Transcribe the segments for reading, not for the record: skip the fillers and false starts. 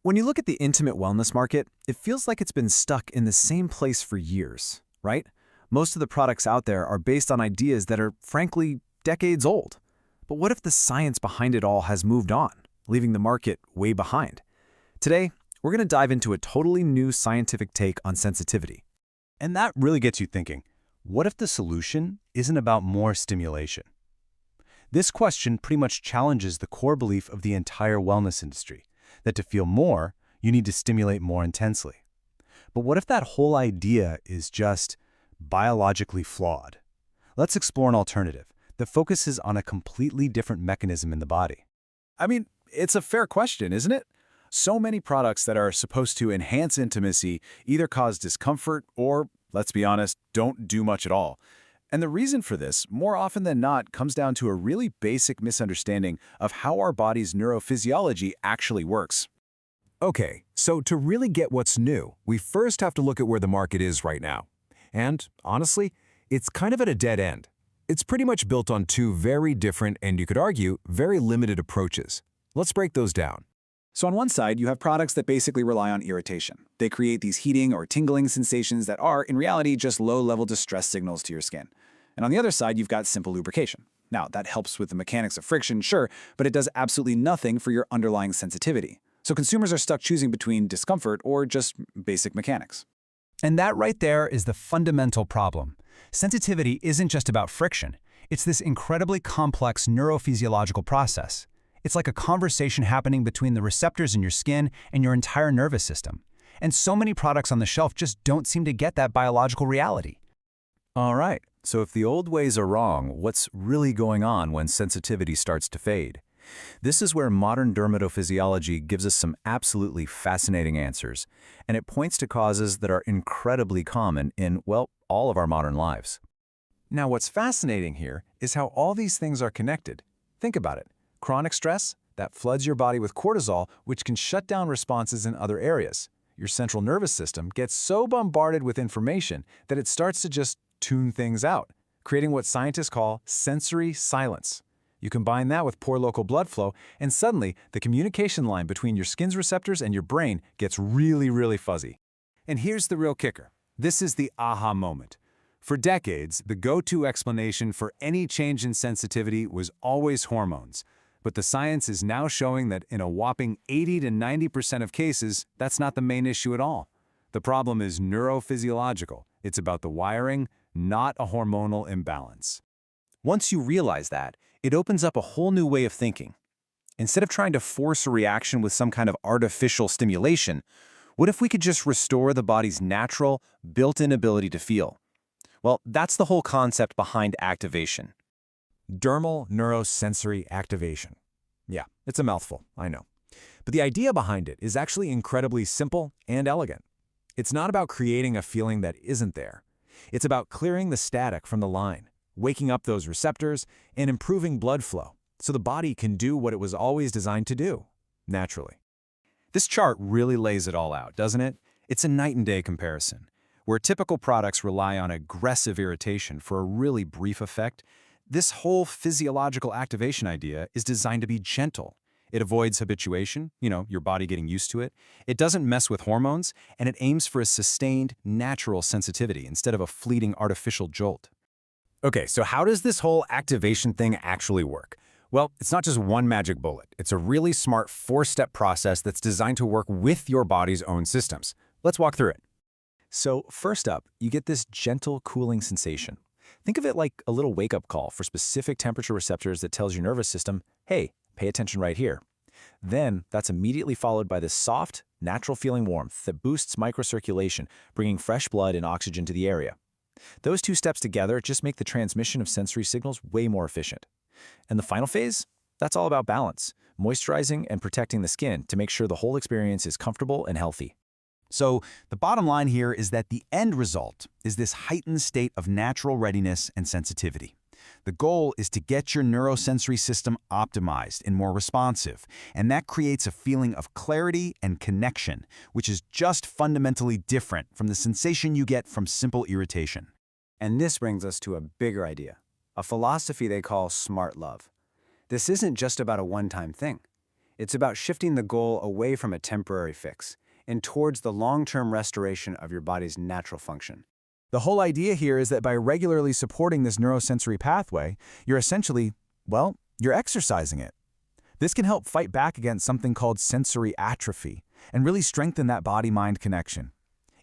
When you look at the intimate wellness market, it feels like it's been stuck in the same place for years, right? Most of the products out there are based on ideas that are, frankly, decades old. But what if the science behind it all has moved on, leaving the market way behind? Today, we're going to dive into a totally new scientific take on sensitivity. And that really gets you thinking, what if the solution isn't about more stimulation? This question pretty much challenges the core belief of the entire wellness industry, that to feel more, you need to stimulate more intensely. But what if that whole idea is just biologically flawed? Let's explore an alternative that focuses on a completely different mechanism in the body. It's a fair question, isn't it? So many products that are supposed to enhance intimacy either cause discomfort or, let's be honest, don't do much at all. And the reason for this, more often than not, comes down to a really basic misunderstanding of how our body's neurophysiology actually works. Okay, so to really get what's new, we first have to look at where the market is right now. And honestly, it's kind of at a dead end. It's pretty much built on two very different and, you could argue, very limited approaches. Let's break those down. So on one side, you have products that basically rely on irritation. They create these heating or tingling sensations that are, in reality, just low-level distress signals to your skin. And on the other side, you've got simple lubrication. Now, that helps with the mechanics of friction, sure, but it does absolutely nothing for your underlying sensitivity. So consumers are stuck choosing between discomfort or just basic mechanics. And that right there is the fundamental problem. Sensitivity isn't just about friction. It's this incredibly complex neurophysiological process. It's like a conversation happening between the receptors in your skin and your entire nervous system. And so many products on the shelf just don't seem to get that biological reality. All right, so if the old ways are wrong, what's really going on when sensitivity starts to fade? This is where modern dermatophysiology gives us some absolutely fascinating answers, and it points to causes that are incredibly common in, well, all of our modern lives. Now, what's fascinating here is how all these things are connected. Think about it. Chronic stress, that floods your body with cortisol, which can shut down responses in other areas. Your central nervous system gets so bombarded with information that it starts to just tune things out, creating what scientists call sensory silence. You combine that with poor local blood flow, and suddenly the communication line between your skin's receptors and your brain gets really, really fuzzy. And here's the real kicker. This is the aha moment. For decades, the go-to explanation for any change in sensitivity was always hormones. But the science is now showing that in a whopping 80 to 90% of cases, that's not the main issue at all. The problem is neurophysiological. It's about the wiring, not a hormonal imbalance. Once you realize that, it opens up a whole new way of thinking. Instead of trying to force a reaction with some kind of artificial stimulation, what if we could just restore the body's natural, built-in ability to feel? Well, that's the whole concept behind activation. Dermal neuro-sensory activation. Yeah, it's a mouthful, I know. But the idea behind it is actually incredibly simple and elegant. It's not about creating a feeling that isn't there. It's about clearing the static from the line, waking up those receptors, and improving blood flow so the body can do what it was always designed to do, naturally. This chart really lays it all out, doesn't it? It's a night and day comparison. Where typical products rely on aggressive irritation for a really brief effect, this whole physiological activation idea is designed to be gentle. It avoids habituation, your body getting used to it. It doesn't mess with hormones, and it aims for a sustained, natural sensitivity instead of a fleeting artificial jolt. Okay, so how does this whole activation thing actually work? Well, it's not just one magic bullet. It's a really smart four-step process that's designed to work with your body's own systems. Let's walk through it. So first up, you get this gentle cooling sensation. Think of it like a little wake-up call for specific temperature receptors that tells your nervous system, hey, pay attention right here. Then that's immediately followed by this soft, natural-feeling warmth that boosts microcirculation, bringing fresh blood and oxygen to the area. Those two steps together just make the transmission of sensory signals way more efficient. And the final phase? That's all about balance, moisturizing and protecting the skin to make sure the whole experience is comfortable and healthy. So the bottom line here is that the end result is this heightened state of natural readiness and sensitivity. The goal is to get your neurosensory system optimized and more responsive, and that creates a feeling of clarity and connection, which is just fundamentally different from the sensation you get from simple irritation. And this brings us to a bigger idea, a philosophy they call smart love. This isn't just about a one-time thing. It's about shifting the goal away from a temporary fix and towards the long-term restoration of your body's natural function. The whole idea here is that by regularly supporting this neurosensory pathway, you're essentially, well, you're exercising it. This can help fight back against something called sensory atrophy and really strengthen that body-mind connection.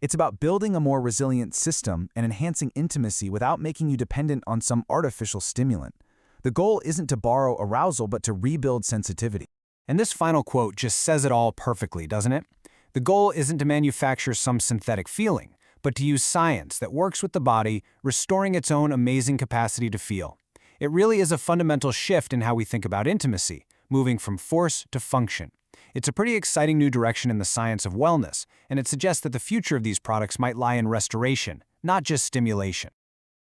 It's about building a more resilient system and enhancing intimacy without making you dependent on some artificial stimulant. The goal isn't to borrow arousal, but to rebuild sensitivity. And this final quote just says it all perfectly, doesn't it? The goal isn't to manufacture some synthetic feeling, but to use science that works with the body, restoring its own amazing capacity to feel. It really is a fundamental shift in how we think about intimacy, moving from force to function. It's a pretty exciting new direction in the science of wellness, and it suggests that the future of these products might lie in restoration, not just stimulation.